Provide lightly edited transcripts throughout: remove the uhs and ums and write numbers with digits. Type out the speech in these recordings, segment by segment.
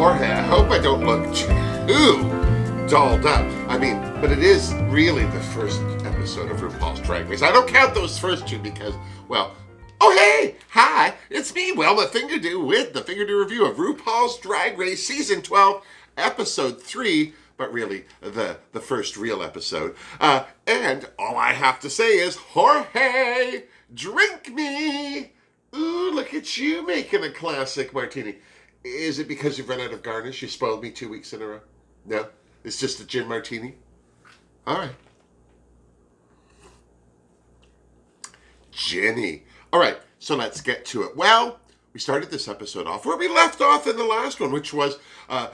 Jorge, I hope I don't look too dolled up. I mean, but it is really the first episode of RuPaul's Drag Race. I don't count those first two because, well, oh hey, hi, it's me, Wilma Fingerdoo, with the Fingerdoo review of RuPaul's Drag Race Season 12, Episode 3, but really the first real episode. And all I have to say is, Jorge, drink me. Ooh, look at you making a classic martini. Is it because you've run out of garnish? You spoiled me 2 weeks in a row? No? It's just a gin martini? All right. Ginny. All right, so let's get to it. Well, we started this episode off where we left off in the last one, which was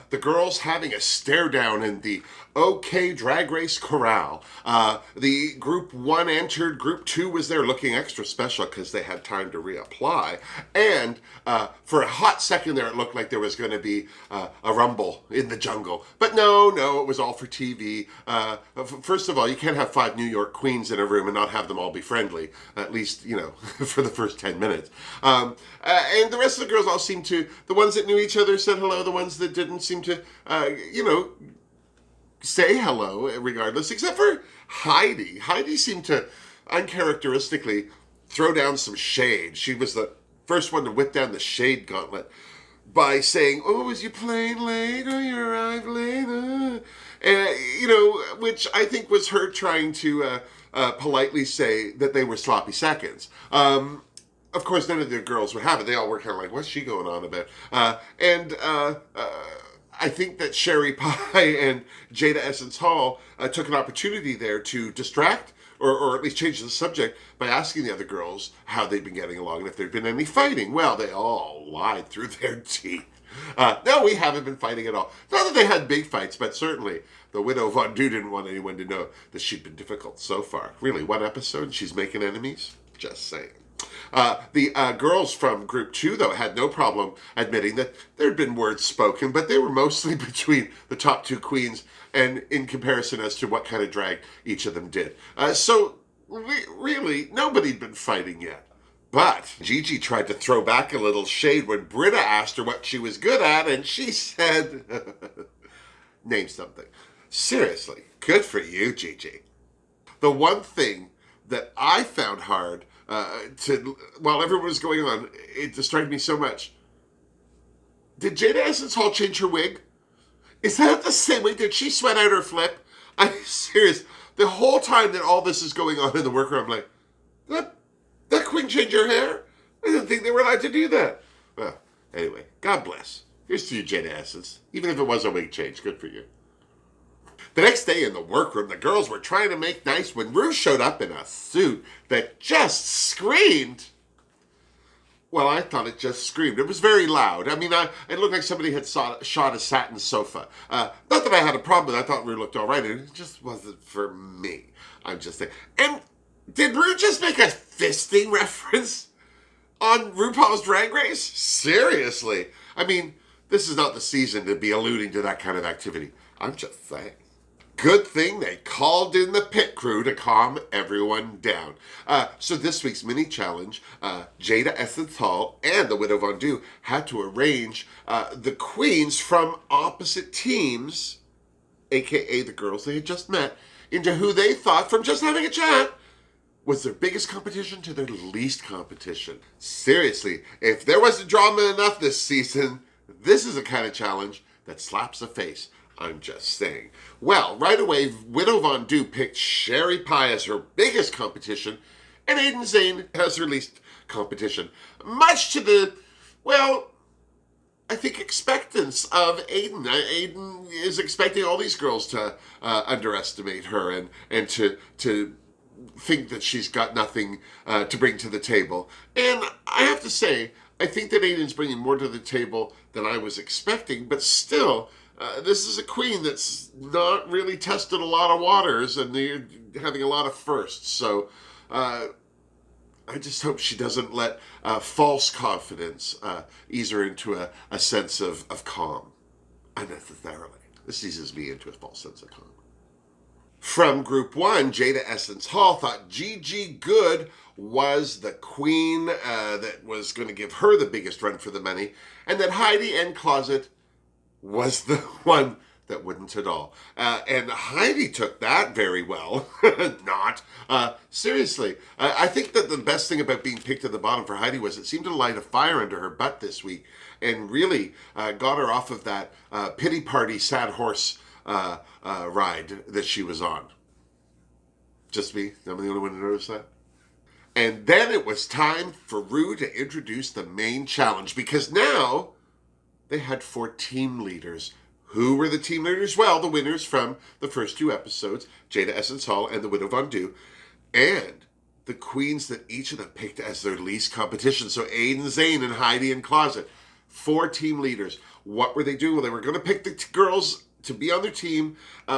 the girls having a stare down in the OK Drag Race Corral. The Group 1 entered, Group 2 was there looking extra special because they had time to reapply. And for a hot second there, it looked like there was going to be a rumble in the jungle. But no, it was all for TV. First of all, you can't have 5 New York queens in a room and not have them all be friendly, at least, for the first 10 minutes. And the rest of the girls all seemed to, the ones that knew each other said hello, the ones that didn't seem to, say hello regardless, except for Heidi. Heidi seemed to uncharacteristically throw down some shade. She was the first one to whip down the shade gauntlet by saying, "Oh, was you playing late? Oh, you arrived late?" And, which I think was her trying to politely say that they were sloppy seconds. Of course, none of the girls would have it. They all were kind of like, what's she going on about? I think that Sherry Pie and Jada Essence Hall took an opportunity there to distract or at least change the subject by asking the other girls how they'd been getting along and if there'd been any fighting. Well, they all lied through their teeth. No, we haven't been fighting at all. Not that they had big fights, but certainly the widow Von Du didn't want anyone to know that she'd been difficult so far. Really, one episode and she's making enemies? Just saying. The girls from Group 2, though, had no problem admitting that there had been words spoken, but they were mostly between the top 2 queens and in comparison as to what kind of drag each of them did. Really, nobody'd been fighting yet. But Gigi tried to throw back a little shade when Britta asked her what she was good at, and she said, name something. Seriously, good for you, Gigi. The one thing that I found hard while everyone was going on, it distracted me so much. Did Jada Essence Hall change her wig? Is that the same wig? Did she sweat out her flip? I'm serious. The whole time that all this is going on in the workroom, I'm like, that queen changed her hair? I didn't think they were allowed to do that. Well, anyway, God bless. Here's to you, Jada Essence. Even if it was a wig change, good for you. The next day in the workroom, the girls were trying to make nice when Ru showed up in a suit that just screamed. Well, I thought it just screamed. It was very loud. I mean, it looked like somebody had shot a satin sofa. Not that I had a problem with it. I thought Ru looked all right. It just wasn't for me. I'm just saying. And did Ru just make a fisting reference on RuPaul's Drag Race? Seriously. I mean, this is not the season to be alluding to that kind of activity. I'm just saying. Good thing they called in the pit crew to calm everyone down. So this week's mini challenge, Jada Essence Hall and the Widow Von Du had to arrange the queens from opposite teams, aka the girls they had just met, into who they thought, from just having a chat, was their biggest competition to their least competition. Seriously, if there wasn't drama enough this season, this is the kind of challenge that slaps a face. I'm just saying. Well, right away, Widow Von Du picked Sherry Pie as her biggest competition, and Aiden Zane as her least competition. Much to the, well, I think expectance of Aiden. Aiden is expecting all these girls to underestimate her and to think that she's got nothing to bring to the table. And I have to say, I think that Aiden's bringing more to the table than I was expecting, but still, this is a queen that's not really tested a lot of waters and they're having a lot of firsts. So I just hope she doesn't let false confidence ease her into a sense of calm unnecessarily. This eases me into a false sense of calm. From Group 1, Jada Essence Hall thought Gigi Good was the queen that was going to give her the biggest run for the money, and that Heidi and Closet was the one that wouldn't at all. And Heidi took that very well. Not. Seriously. I think that the best thing about being picked at the bottom for Heidi was it seemed to light a fire under her butt this week and really got her off of that pity party sad horse ride that she was on. Just me? I'm the only one to notice that? And then it was time for Ru to introduce the main challenge because now they had 4 team leaders. Who were the team leaders? Well, the winners from the first 2 episodes, Jada Essence Hall and the Widow Von Du, and the queens that each of them picked as their least competition. So Aiden Zane and Heidi in Closet. 4 team leaders. What were they doing? Well, they were going to pick the girls to be on their team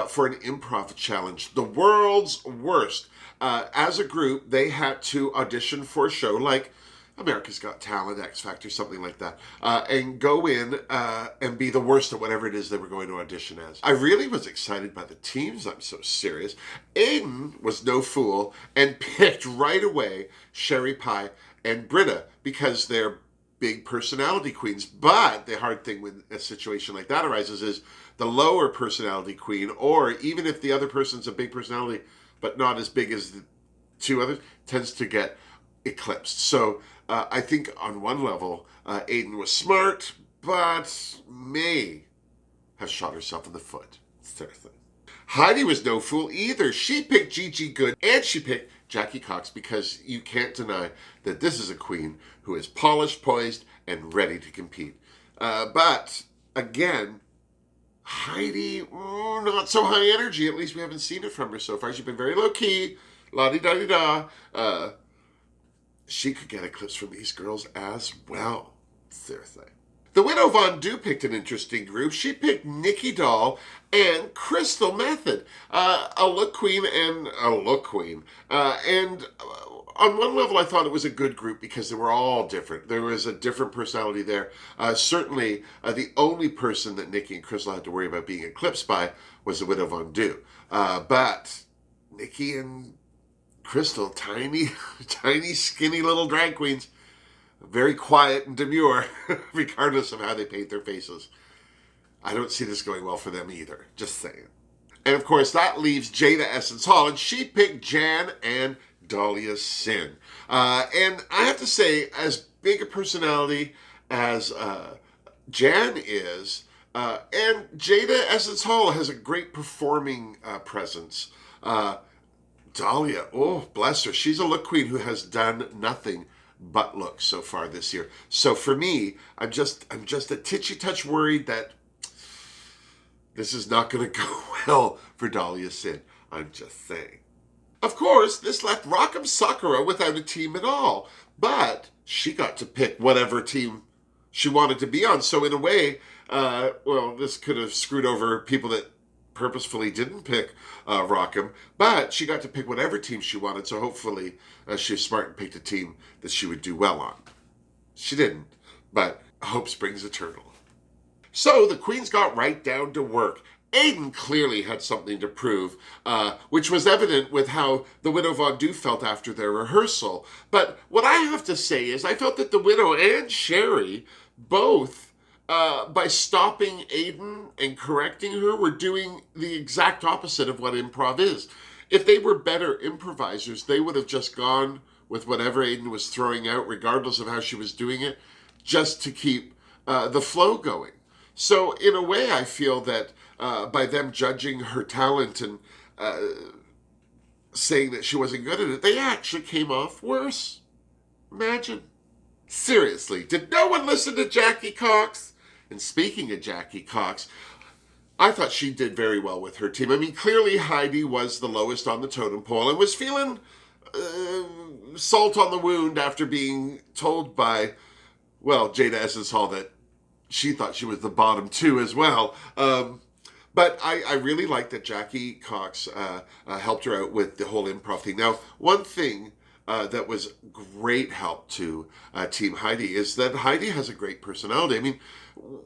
for an improv challenge. The world's worst. As a group, they had to audition for a show like America's Got Talent, X Factor, something like that, and go in and be the worst at whatever it is they were going to audition as. I really was excited by the teams. I'm so serious. Aiden was no fool and picked right away Sherry Pie and Britta because they're big personality queens. But the hard thing when a situation like that arises is the lower personality queen, or even if the other person's a big personality but not as big as the 2 others, tends to get eclipsed. So I think on one level, Aiden was smart, but may have shot herself in the foot. Seriously. Heidi was no fool either. She picked Gigi Good and she picked Jackie Cox because you can't deny that this is a queen who is polished, poised, and ready to compete. But again, Heidi, not so high energy. At least we haven't seen it from her so far. She's been very low-key, la-di-da-di-da. She could get eclipsed from these girls as well. Seriously. The Widow Von Du picked an interesting group. She picked Nikki Doll and Crystal Method. A look queen and a look queen. And on one level, I thought it was a good group because they were all different. There was a different personality there. Certainly, the only person that Nikki and Crystal had to worry about being eclipsed by was the Widow Von Du. But Nikki and Crystal, tiny, skinny little drag queens, very quiet and demure, regardless of how they paint their faces. I don't see this going well for them either, just saying. And of course, that leaves Jada Essence Hall, and she picked Jan and Dahlia Sin. And I have to say, as big a personality as Jan is, and Jada Essence Hall has a great performing presence. Dahlia, oh, bless her. She's a look queen who has done nothing but look so far this year. So for me, I'm just a titchy touch worried that this is not going to go well for Dahlia Sin. I'm just saying. Of course, this left Rock'em Sakura without a team at all, but she got to pick whatever team she wanted to be on. So in a way, this could have screwed over people that purposefully didn't pick Rock'em, but she got to pick whatever team she wanted, so hopefully she was smart and picked a team that she would do well on. She didn't, but hope springs eternal. So the queens got right down to work. Aiden clearly had something to prove, which was evident with how the Widow Von Du felt after their rehearsal. But what I have to say is I felt that the Widow and Sherry both, by stopping Aiden and correcting her, were doing the exact opposite of what improv is. If they were better improvisers, they would have just gone with whatever Aiden was throwing out, regardless of how she was doing it, just to keep the flow going. So in a way, I feel that by them judging her talent and saying that she wasn't good at it, they actually came off worse. Imagine. Seriously, did no one listen to Jackie Cox? And speaking of Jackie Cox, I thought she did very well with her team. I mean, clearly Heidi was the lowest on the totem pole and was feeling salt on the wound after being told by, Jada Essence Hall that she thought she was the bottom 2 as well. But I really like that Jackie Cox helped her out with the whole improv thing. Now, one thing that was great help to Team Heidi is that Heidi has a great personality. I mean,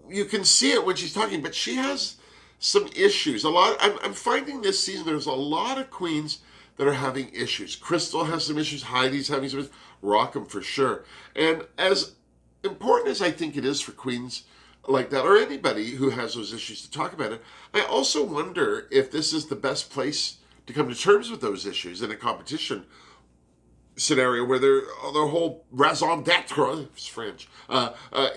you can see it when she's talking, but she has some issues. I'm finding this season there's a lot of queens that are having issues. Crystal has some issues. Heidi's having some issues. Rock'em for sure. And as important as I think it is for queens like that, or anybody who has those issues to talk about it. I also wonder if this is the best place to come to terms with those issues in a competition scenario where their whole raison d'etre, it's French,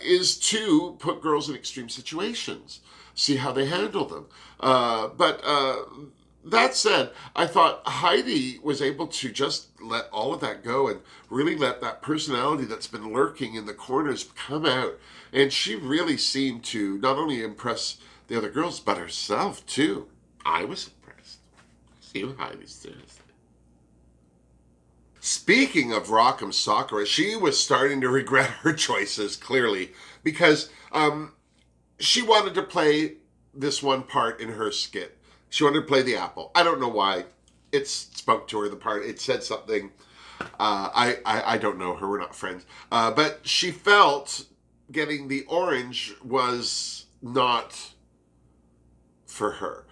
is to put girls in extreme situations, see how they handle them. But that said, I thought Heidi was able to just let all of that go and really let that personality that's been lurking in the corners come out. And she really seemed to not only impress the other girls, but herself too. I was impressed. See you, Heidi, seriously. Speaking of Rock'em Sakura, she was starting to regret her choices, clearly, because she wanted to play this one part in her skit. She wanted to play the apple. I don't know why. It spoke to her, the part. It said something. I don't know her. We're not friends. But she felt getting the orange was not for her.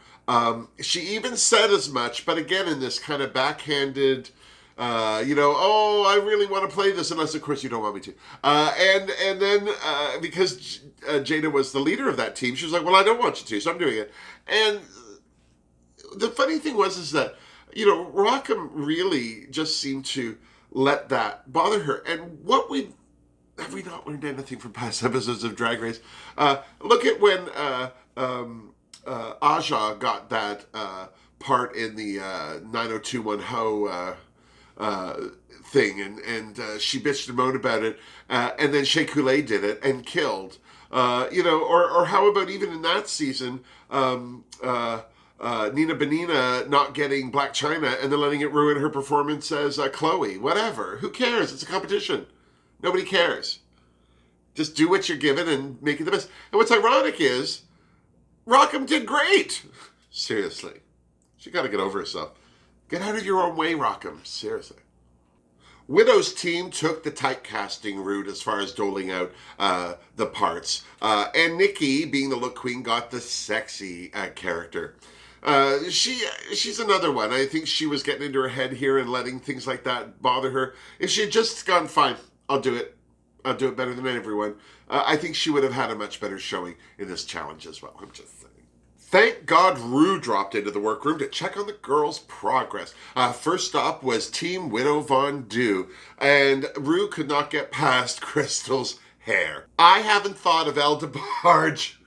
She even said as much, but again, in this kind of backhanded, oh, I really want to play this, unless, of course, you don't want me to. And then, because Jada was the leader of that team, she was like, well, I don't want you to, so I'm doing it. And the funny thing is that, Rock'em really just seemed to let that bother her. And have we not learned anything from past episodes of Drag Race? Look at when Aja got that part in the 9021 thing, and she bitched and moaned about it, and then Shea Coulee did it and killed. Or how about even in that season, Nina Benina not getting Black China and then letting it ruin her performance as Chloe. Whatever. Who cares? It's a competition. Nobody cares. Just do what you're given and make it the best. And what's ironic is, Rock'em did great. Seriously. She got to get over herself. Get out of your own way, Rock'em. Seriously. Widow's team took the typecasting route as far as doling out the parts. And Nikki, being the look queen, got the sexy character. She's another one. I think she was getting into her head here and letting things like that bother her. If she had just gone, fine, I'll do it. I'll do it better than everyone. I think she would have had a much better showing in this challenge as well. I'm just saying. Thank God Ru dropped into the workroom to check on the girls' progress. First stop was Team Widow Von Du, and Ru could not get past Crystal's hair. I haven't thought of El DeBarge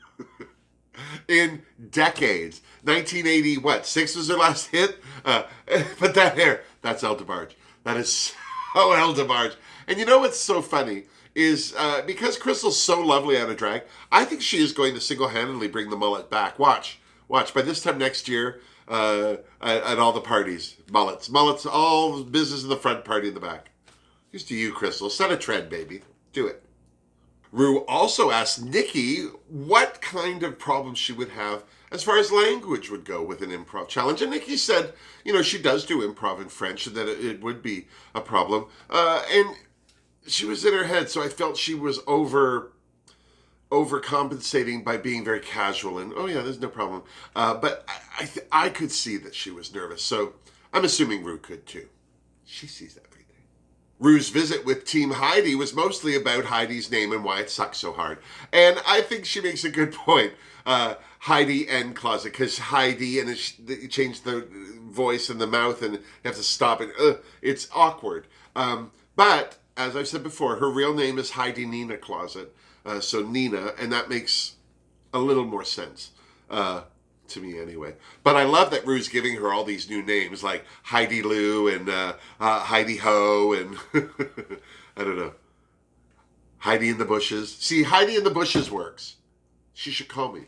in decades. 1980, what, 6 was her last hit? But that hair, that's El DeBarge. That is so El DeBarge. And you know what's so funny is because Crystal's so lovely out of drag, I think she is going to single-handedly bring the mullet back. Watch. By this time next year, at all the parties, mullets, all business in the front, party in the back. Here's to you, Crystal. Set a trend, baby. Do it. Ru also asked Nikki what kind of problems she would have as far as language would go with an improv challenge. And Nikki said, she does do improv in French and that it would be a problem. And she was in her head, so I felt she was overcompensating by being very casual and, oh yeah, there's no problem. But I could see that she was nervous, so I'm assuming Ru could too. She sees everything. Ru's visit with Team Heidi was mostly about Heidi's name and why it sucks so hard. And I think she makes a good point. Heidi and Closet, because Heidi, and you change the voice and the mouth and you have to stop it. It's awkward. But, as I've said before, her real name is Heidi Nina Closet. So Nina, and that makes a little more sense. To me anyway. But I love that Ru's giving her all these new names like Heidi Lou and Heidi Ho and I don't know. Heidi in the Bushes. See, Heidi in the Bushes works. She should call me.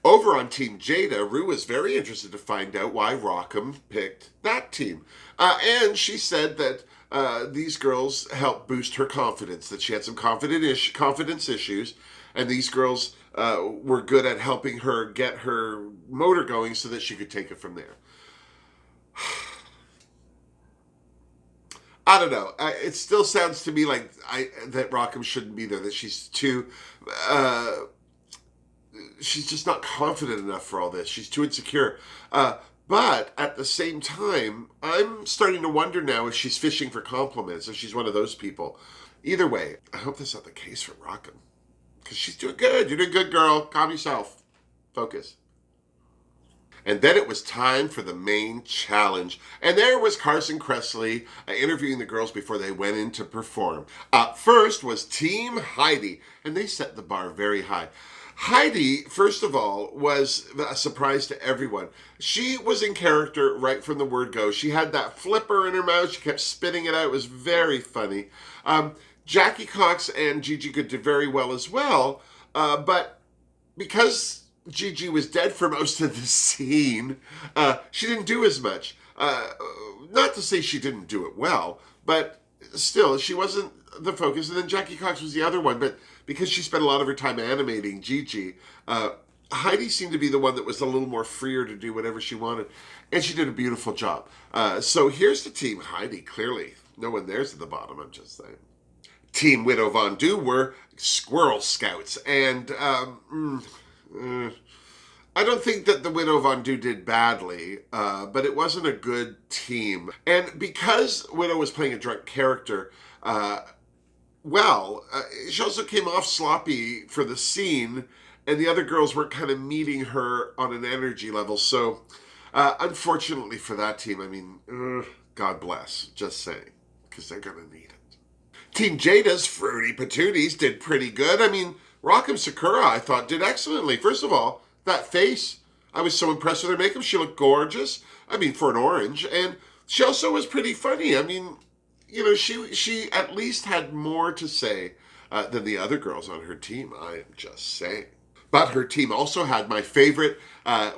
Over on Team Jada, Ru was very interested to find out why Rock'em picked that team. And she said that these girls helped boost her confidence, that she had some confidence issues, and these girls were good at helping her get her motor going so that she could take it from there. I don't know. It still sounds to me like that Rock'em shouldn't be there, that she's too... she's just not confident enough for all this. She's too insecure. But at the same time, I'm starting to wonder now if she's fishing for compliments, if she's one of those people. Either way, I hope that's not the case for Rock'em. Because she's doing good. You're doing good, girl. Calm yourself. Focus. And then it was time for the main challenge. And there was Carson Kressley interviewing the girls before they went in to perform. Up first was Team Heidi, and they set the bar very high. Heidi, first of all, was a surprise to everyone. She was in character right from the word go. She had that flipper in her mouth. She kept spitting it out. It was very funny. Jackie Cox and Gigi Goode did very well as well. But because Gigi was dead for most of the scene, she didn't do as much. Not to say she didn't do it well, but still, she wasn't the focus. And then Jackie Cox was the other one, but because she spent a lot of her time animating Gigi, Heidi seemed to be the one that was a little more freer to do whatever she wanted, and she did a beautiful job. So here's the team Heidi, clearly. No one there's at the bottom, I'm just saying. Team Widow Von Du were Squirrel Scouts, and I don't think that the Widow Von Du did badly, but it wasn't a good team. And because Widow was playing a drunk character, she also came off sloppy for the scene, and the other girls weren't kind of meeting her on an energy level. So, unfortunately for that team, I mean, God bless, just saying, because they're going to need it. Team Jada's Fruity Patooties did pretty good. I mean, Rock'em Sakura, I thought, did excellently. First of all, that face, I was so impressed with her makeup. She looked gorgeous. I mean, for an orange. And she also was pretty funny. I mean, you know, she at least had more to say than the other girls on her team. I am just saying. But her team also had my favorite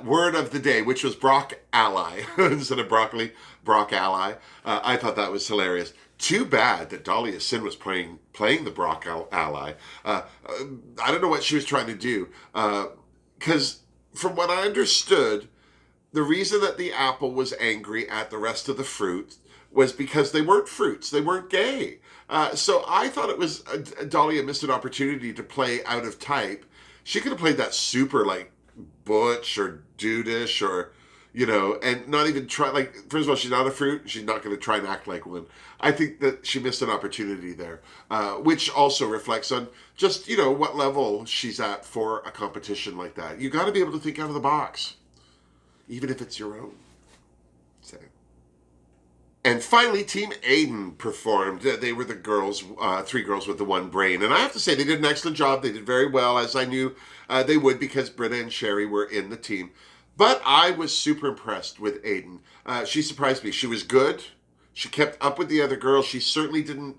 word of the day, which was Brock Ally. Instead of broccoli, Brock Ally. I thought that was hilarious. Too bad that Dahlia Sin was playing the Brock Ally. I don't know what she was trying to do. Because from what I understood, the reason that the apple was angry at the rest of the fruit was because they weren't fruits. They weren't gay. So I thought it was Dahlia missed an opportunity to play out of type. She could have played that super like butch or dudeish or, you know, and not even try, like, first of all, she's not a fruit. She's not going to try and act like one. I think that she missed an opportunity there, which also reflects on just, you know, what level she's at for a competition like that. You got to be able to think out of the box, even if it's your own. So. And finally, Team Aiden performed. They were the girls, three girls with the one brain. And I have to say, they did an excellent job. They did very well, as I knew they would, because Britta and Sherry were in the team. But I was super impressed with Aiden. She surprised me. She was good. She kept up with the other girls. She certainly didn't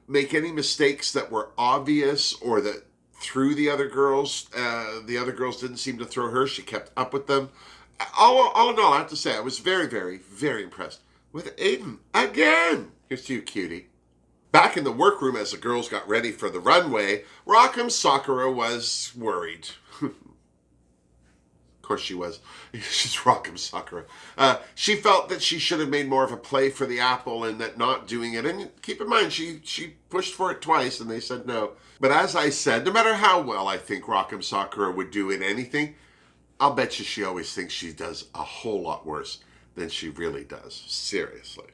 make any mistakes that were obvious or that threw the other girls. The other girls didn't seem to throw her. She kept up with them. All in all, I have to say, I was very, very, very impressed with Aiden. Again! Here's to you, cutie. Back in the workroom as the girls got ready for the runway, Rock'em Sakura was worried. Of course she was. She's Rock'em Sakura. She felt that she should have made more of a play for the apple and that not doing it. And keep in mind, she pushed for it twice and they said no. But as I said, no matter how well I think Rock'em Sakura would do in anything, I'll bet you she always thinks she does a whole lot worse than she really does. Seriously.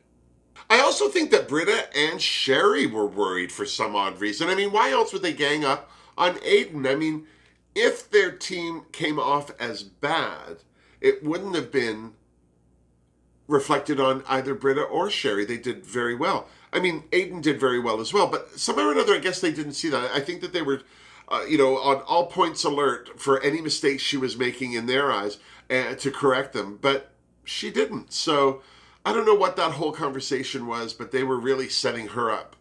I also think that Britta and Sherry were worried for some odd reason. I mean, why else would they gang up on Aiden? I mean, if their team came off as bad, it wouldn't have been reflected on either Britta or Sherry. They did very well. I mean, Aiden did very well as well, but somehow or another, I guess they didn't see that. I think that they were, on all points alert for any mistakes she was making in their eyes to correct them, but she didn't. So I don't know what that whole conversation was, but they were really setting her up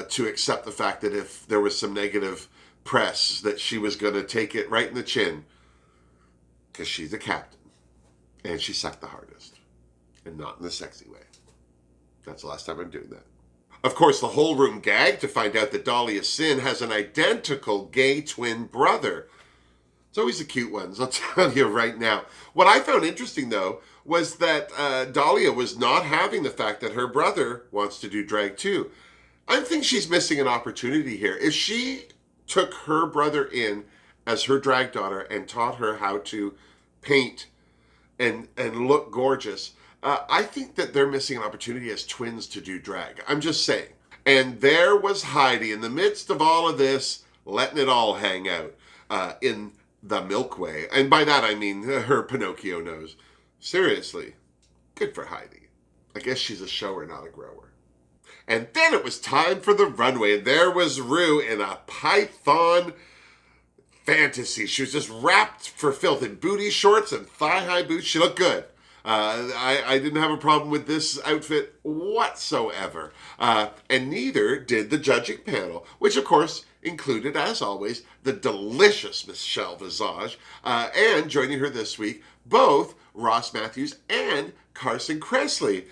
to accept the fact that if there was some negative press, that she was going to take it right in the chin, because she's the captain and she sucked the hardest, and not in the sexy way. That's the last time I'm doing that. Of course, the whole room gagged to find out that Dahlia Sin has an identical gay twin brother. It's always the cute ones, I'll tell you right now. What I found interesting, though, was that Dahlia was not having the fact that her brother wants to do drag too. I think she's missing an opportunity here. If she took her brother in as her drag daughter and taught her how to paint and look gorgeous, I think that they're missing an opportunity as twins to do drag. I'm just saying. And there was Heidi in the midst of all of this. letting it all hang out in the Milkway. And by that I mean her Pinocchio nose. Seriously, good for Heidi. I guess she's a shower, not a grower. And then it was time for the runway, and there was Ru in a python fantasy. She was just wrapped for filth in booty shorts and thigh-high boots. She looked good. I didn't have a problem with this outfit whatsoever. And neither did the judging panel, which of course included, as always, the delicious Michelle Visage. And joining her this week, both Ross Matthews and Carson Kressley.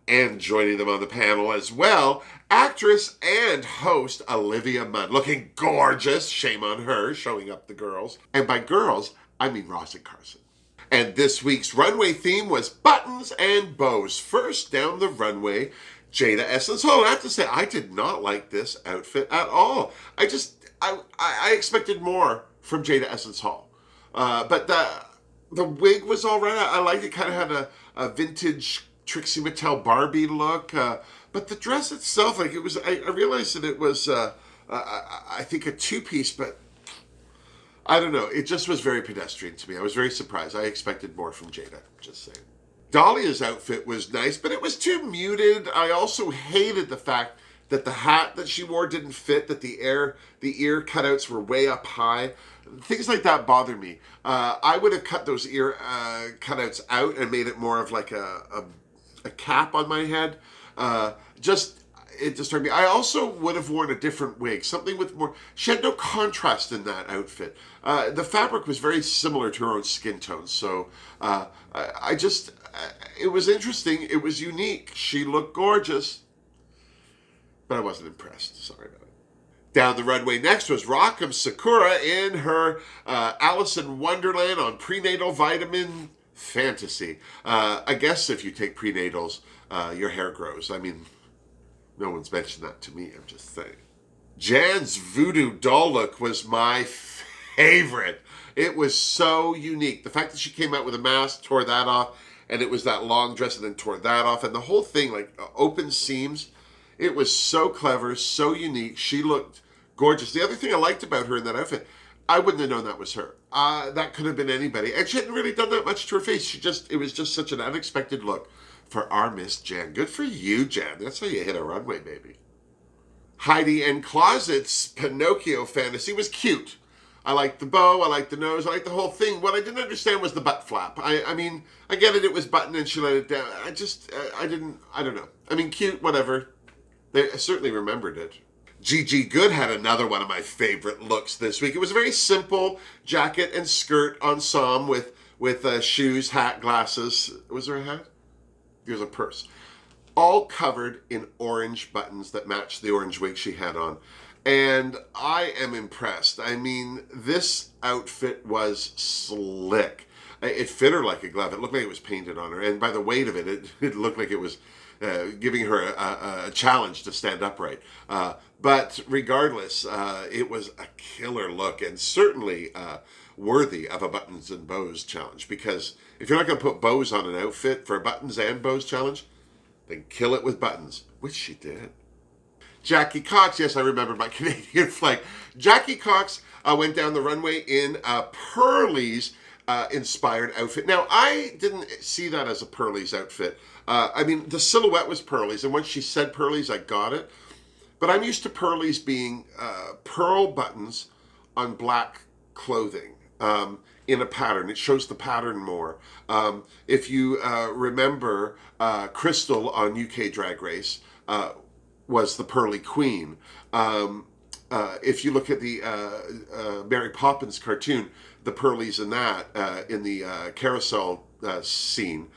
And joining them on the panel as well, actress and host Olivia Munn, looking gorgeous, shame on her, showing up the girls. And by girls, I mean Ross and Carson. And this week's runway theme was buttons and bows. First down the runway, Jada Essence Hall. I have to say, I did not like this outfit at all. I expected more from Jada Essence Hall. But the wig was all right. I liked it. Kind of had a vintage Trixie Mattel Barbie look, but the dress itself, like it was, I realized that it was, I think a two-piece, but I don't know. It just was very pedestrian to me. I was very surprised. I expected more from Jada, just saying. Dahlia's outfit was nice, but it was too muted. I also hated the fact that the hat that she wore didn't fit, that the ear cutouts were way up high. Things like that bother me. I would have cut those ear cutouts out and made it more of like a cap on my head. It disturbed me. I also would have worn a different wig, something with more. She had no contrast in that outfit. The fabric was very similar to her own skin tone, so it was interesting. It was unique. She looked gorgeous, but I wasn't impressed. Sorry about it. Down the runway next was Rock'em Sakura in her Alice in Wonderland on prenatal vitamin fantasy. I guess if you take prenatals, your hair grows. I mean, no one's mentioned that to me, I'm just saying. Jan's voodoo doll look was my favorite. It was so unique. The fact that she came out with a mask, tore that off, and it was that long dress and then tore that off, and the whole thing, like open seams, it was so clever, so unique. She looked gorgeous. The other thing I liked about her in that outfit, I wouldn't have known that was her. That could have been anybody. And she hadn't really done that much to her face. It was just such an unexpected look for our Miss Jan. Good for you, Jan. That's how you hit a runway, baby. Heidi and Closet's Pinocchio fantasy was cute. I liked the bow, I liked the nose, I liked the whole thing. What I didn't understand was the butt flap. I mean, I get it was buttoned and she let it down. I don't know. I mean, cute, whatever. I certainly remembered it. Gigi Good had another one of my favorite looks this week. It was a very simple jacket and skirt ensemble with shoes, hat, glasses. Was there a hat? There was a purse. All covered in orange buttons that matched the orange wig she had on. And I am impressed. I mean, this outfit was slick. It fit her like a glove. It looked like it was painted on her. And by the weight of it, it looked like it was giving her a challenge to stand upright. But regardless, it was a killer look and certainly worthy of a buttons and bows challenge. Because if you're not going to put bows on an outfit for a buttons and bows challenge, then kill it with buttons, which she did. Jackie Cox, yes, I remember my Canadian flag. Jackie Cox went down the runway in a Pearlie's inspired outfit. Now, I didn't see that as a Pearlie's outfit. I mean, the silhouette was Pearlie's, and once she said Pearlie's, I got it. But I'm used to Pearlie's being pearl buttons on black clothing in a pattern. It shows the pattern more. If you remember, Crystal on UK Drag Race was the Pearly Queen. If you look at the Mary Poppins cartoon, the Pearlies in that, in the carousel scene,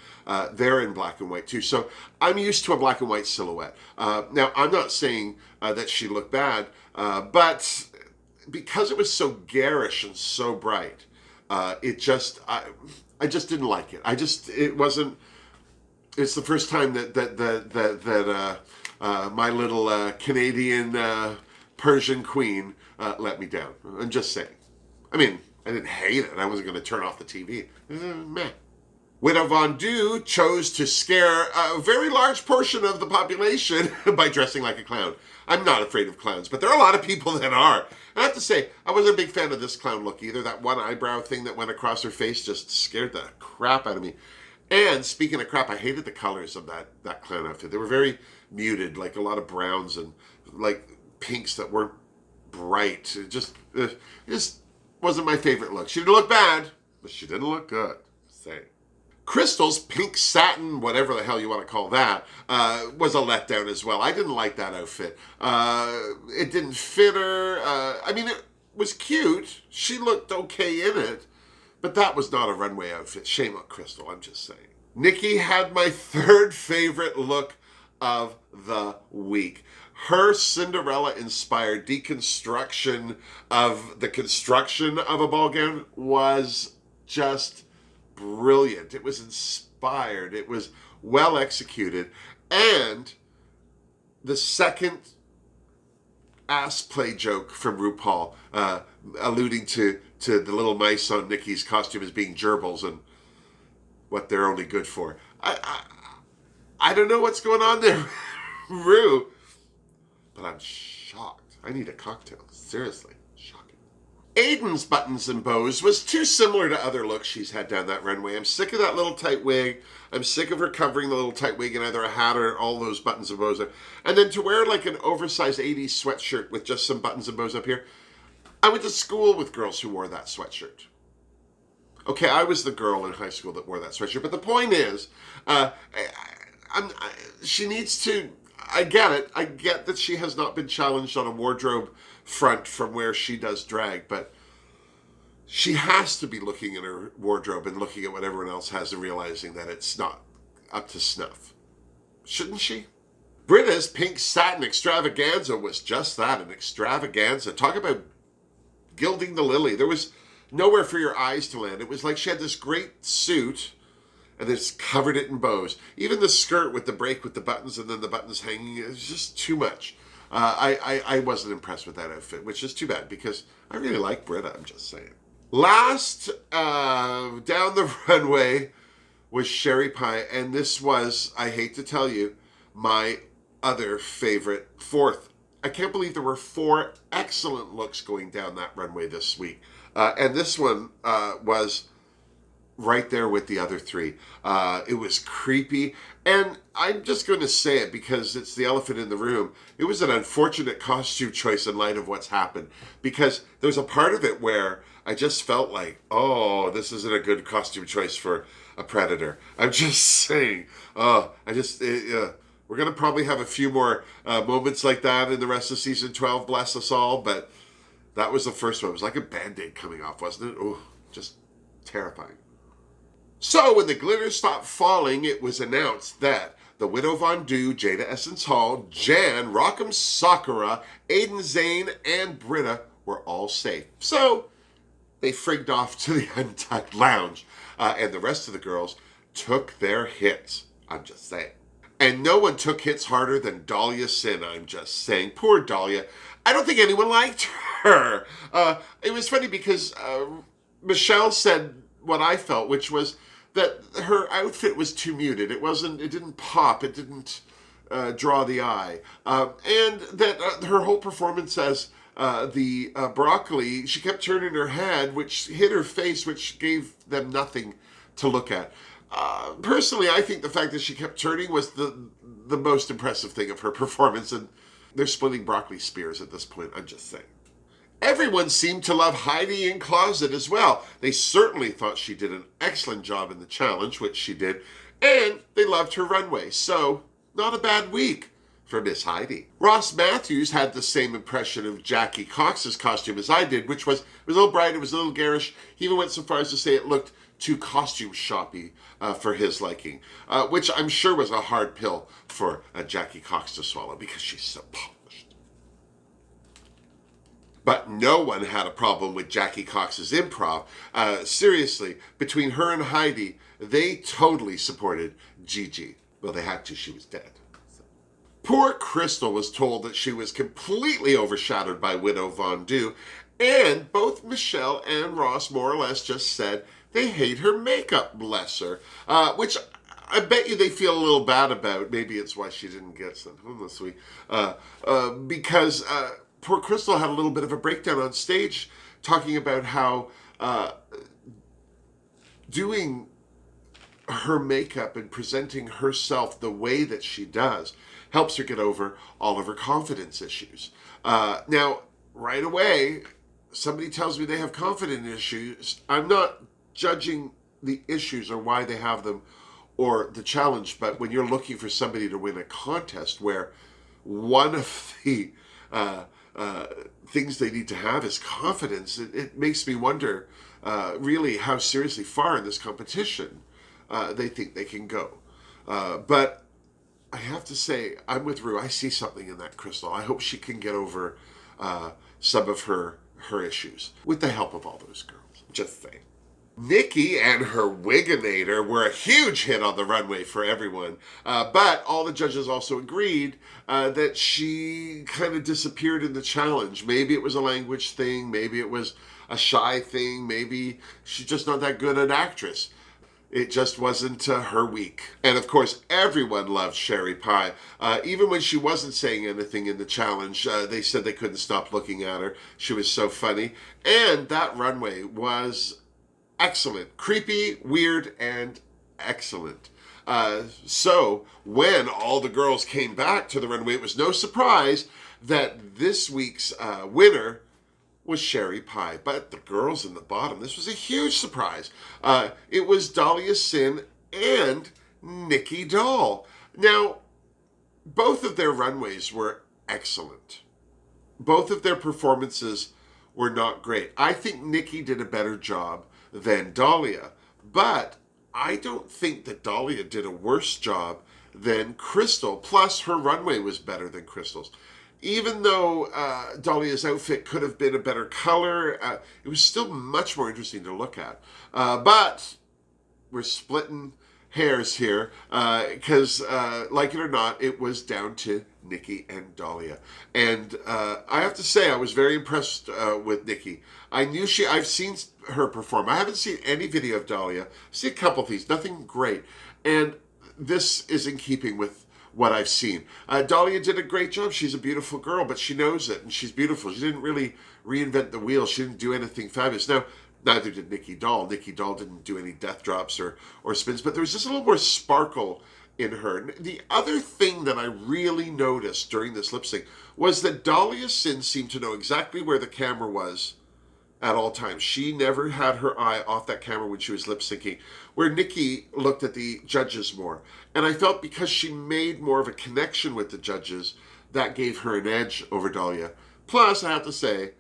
they're in black and white too. So I'm used to a black and white silhouette. Now, I'm not saying that she looked bad, but because it was so garish and so bright, I just didn't like it. It wasn't. It's the first time that my little Canadian Persian queen let me down. I'm just saying. I mean, I didn't hate it. I wasn't going to turn off the TV. Meh. Widow Von Du chose to scare a very large portion of the population by dressing like a clown. I'm not afraid of clowns, but there are a lot of people that are. And I have to say, I wasn't a big fan of this clown look either. That one eyebrow thing that went across her face just scared the crap out of me. And speaking of crap, I hated the colors of that clown outfit. They were very muted, like a lot of browns and like pinks that weren't bright. It just wasn't my favorite look. She didn't look bad, but she didn't look good. Say. Crystal's pink satin, whatever the hell you want to call that, was a letdown as well. I didn't like that outfit. It didn't fit her. I mean, it was cute. She looked okay in it. But that was not a runway outfit. Shame on Crystal, I'm just saying. Nikki had my third favorite look of the week. Her Cinderella-inspired deconstruction of the construction of a ball gown was just brilliant. It was inspired. It was well executed. And the second ass play joke from RuPaul, alluding to the little mice on Nikki's costume as being gerbils and what they're only good for. I don't know what's going on there, Ru, but I'm shocked. I need a cocktail. Seriously, shocking. Aiden's buttons and bows was too similar to other looks she's had down that runway. I'm sick of that little tight wig. I'm sick of her covering the little tight wig in either a hat or all those buttons and bows. And then to wear like an oversized 80s sweatshirt with just some buttons and bows up here. I went to school with girls who wore that sweatshirt. Okay, I was the girl in high school that wore that sweatshirt. But the point is, she needs to... I get it. I get that she has not been challenged on a wardrobe front from where she does drag, but she has to be looking at her wardrobe and looking at what everyone else has and realizing that it's not up to snuff. Shouldn't she? Britta's pink satin extravaganza was just that, an extravaganza. Talk about gilding the lily. There was nowhere for your eyes to land. It was like she had this great suit and then covered it in bows. Even the skirt with the break with the buttons and then the buttons hanging, it was just too much. I wasn't impressed with that outfit, which is too bad because I really like Britta, I'm just saying. Last down the runway was Sherry Pie, and this was, I hate to tell you, my other favorite, fourth. I can't believe there were 4 excellent looks going down that runway this week. And this one was right there with the other 3. It was creepy. And I'm just going to say it because it's the elephant in the room. It was an unfortunate costume choice in light of what's happened. Because there's a part of it where I just felt like, oh, this isn't a good costume choice for a predator. I'm just saying. We're going to probably have a few more moments like that in the rest of season 12, bless us all, but that was the first one. It was like a Band-Aid coming off, wasn't it? Oh, just terrifying. So when the glitter stopped falling, it was announced that the Widow Von Du, Jada Essence Hall, Jan, Rock'em Sakura, Aiden Zane, and Britta were all safe. So they frigged off to the Untucked Lounge, and the rest of the girls took their hits. I'm just saying. And no one took hits harder than Dahlia Sin, I'm just saying. Poor Dahlia. I don't think anyone liked her. It was funny because Michelle said what I felt, which was that her outfit was too muted. It didn't pop. It didn't draw the eye. And that her whole performance as the broccoli, she kept turning her head, which hit her face, which gave them nothing to look at. Personally, I think the fact that she kept turning was the most impressive thing of her performance, and they're splitting broccoli spears at this point, I'm just saying. Everyone seemed to love Heidi in Closet as well. They certainly thought she did an excellent job in the challenge, which she did, and they loved her runway, so not a bad week for Miss Heidi. Ross Matthews had the same impression of Jackie Cox's costume as I did, which was, it was a little bright, it was a little garish. He even went so far as to say it looked too costume shoppy for his liking, which I'm sure was a hard pill for Jackie Cox to swallow because she's so polished. But no one had a problem with Jackie Cox's improv. Seriously, between her and Heidi, they totally supported Gigi. Well, they had to, she was dead. Poor Crystal was told that she was completely overshadowed by Widow Von Du, and both Michelle and Ross more or less just said they hate her makeup, bless her, which I bet you they feel a little bad about. Maybe it's why she didn't get some. Because poor Crystal had a little bit of a breakdown on stage talking about how doing her makeup and presenting herself the way that she does helps her get over all of her confidence issues. Now, right away, somebody tells me they have confidence issues. I'm not judging the issues or why they have them or the challenge, but when you're looking for somebody to win a contest where one of the things they need to have is confidence, it makes me wonder really how seriously far in this competition they think they can go. But I have to say, I'm with Rue. I see something in that Crystal. I hope she can get over some of her issues with the help of all those girls. Just saying. Nikki and her Wiginator were a huge hit on the runway for everyone, but all the judges also agreed that she kind of disappeared in the challenge. Maybe it was a language thing, maybe it was a shy thing, maybe she's just not that good an actress. It just wasn't her week. And of course, everyone loved Sherry Pie. Even when she wasn't saying anything in the challenge, they said they couldn't stop looking at her. She was so funny. And that runway was excellent. Creepy, weird, and excellent. So when all the girls came back to the runway, it was no surprise that this week's winner was Sherry Pie. But the girls in the bottom, this was a huge surprise. It was Dahlia Sin and Nikki Doll. Now, both of their runways were excellent. Both of their performances were not great. I think Nikki did a better job than Dahlia, but I don't think that Dahlia did a worse job than Crystal. Plus, her runway was better than Crystal's. Even though Dahlia's outfit could have been a better color, it was still much more interesting to look at. But we're splitting hairs here because, like it or not, it was down to Nikki and Dahlia. And I have to say, I was very impressed with Nikki. I've seen her perform. I haven't seen any video of Dahlia. I've seen a couple of these, nothing great. And this is in keeping with what I've seen. Dahlia did a great job. She's a beautiful girl, but she knows it, and she's beautiful. She didn't really reinvent the wheel. She didn't do anything fabulous. Now, neither did Nikki Doll. Nikki Doll didn't do any death drops or spins, but there was just a little more sparkle in her. And the other thing that I really noticed during this lip sync was that Dahlia Sin seemed to know exactly where the camera was at all times. She never had her eye off that camera when she was lip syncing, where Nikki looked at the judges more. And I felt because she made more of a connection with the judges, that gave her an edge over Dahlia. Plus, I have to say,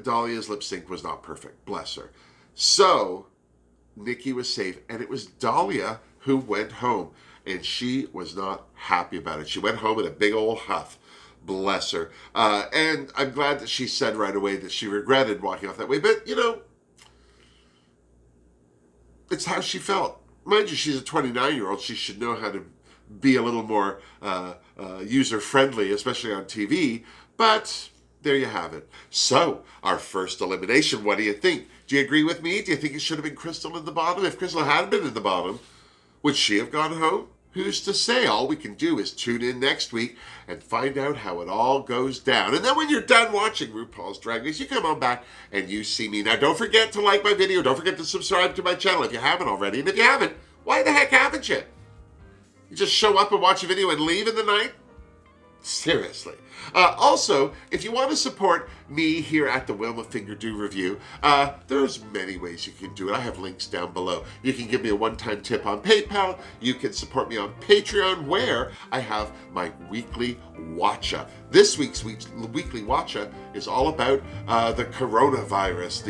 Dahlia's lip sync was not perfect, bless her. So, Nikki was safe, and it was Dahlia who went home, and she was not happy about it. She went home in a big old huff. Bless her. And I'm glad that she said right away that she regretted walking off that way. But, you know, it's how she felt. Mind you, she's a 29-year-old. She should know how to be a little more user-friendly, especially on TV. But there you have it. So, our first elimination, what do you think? Do you agree with me? Do you think it should have been Crystal in the bottom? If Crystal had been in the bottom, would she have gone home? Who's to say? All we can do is tune in next week and find out how it all goes down. And then when you're done watching RuPaul's Drag Race, you come on back and you see me. Now, don't forget to like my video. Don't forget to subscribe to my channel if you haven't already. And if you haven't, why the heck haven't you? You just show up and watch a video and leave in the night? Seriously. Also, if you want to support me here at the Wilma Fingerdoo Review, there's many ways you can do it. I have links down below. You can give me a one-time tip on PayPal. You can support me on Patreon, where I have my weekly watcha. This week's weekly watcha is all about the coronavirus,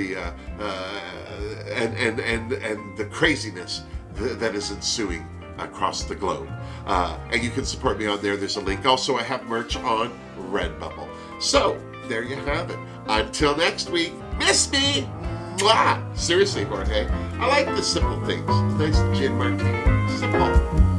and the craziness that is ensuing across the globe. And you can support me on there. There's a link. Also, I have merch on Redbubble. So, there you have it. Until next week, miss me! Mwah! Seriously, Jorge, I like the simple things. Nice gin martini. Simple.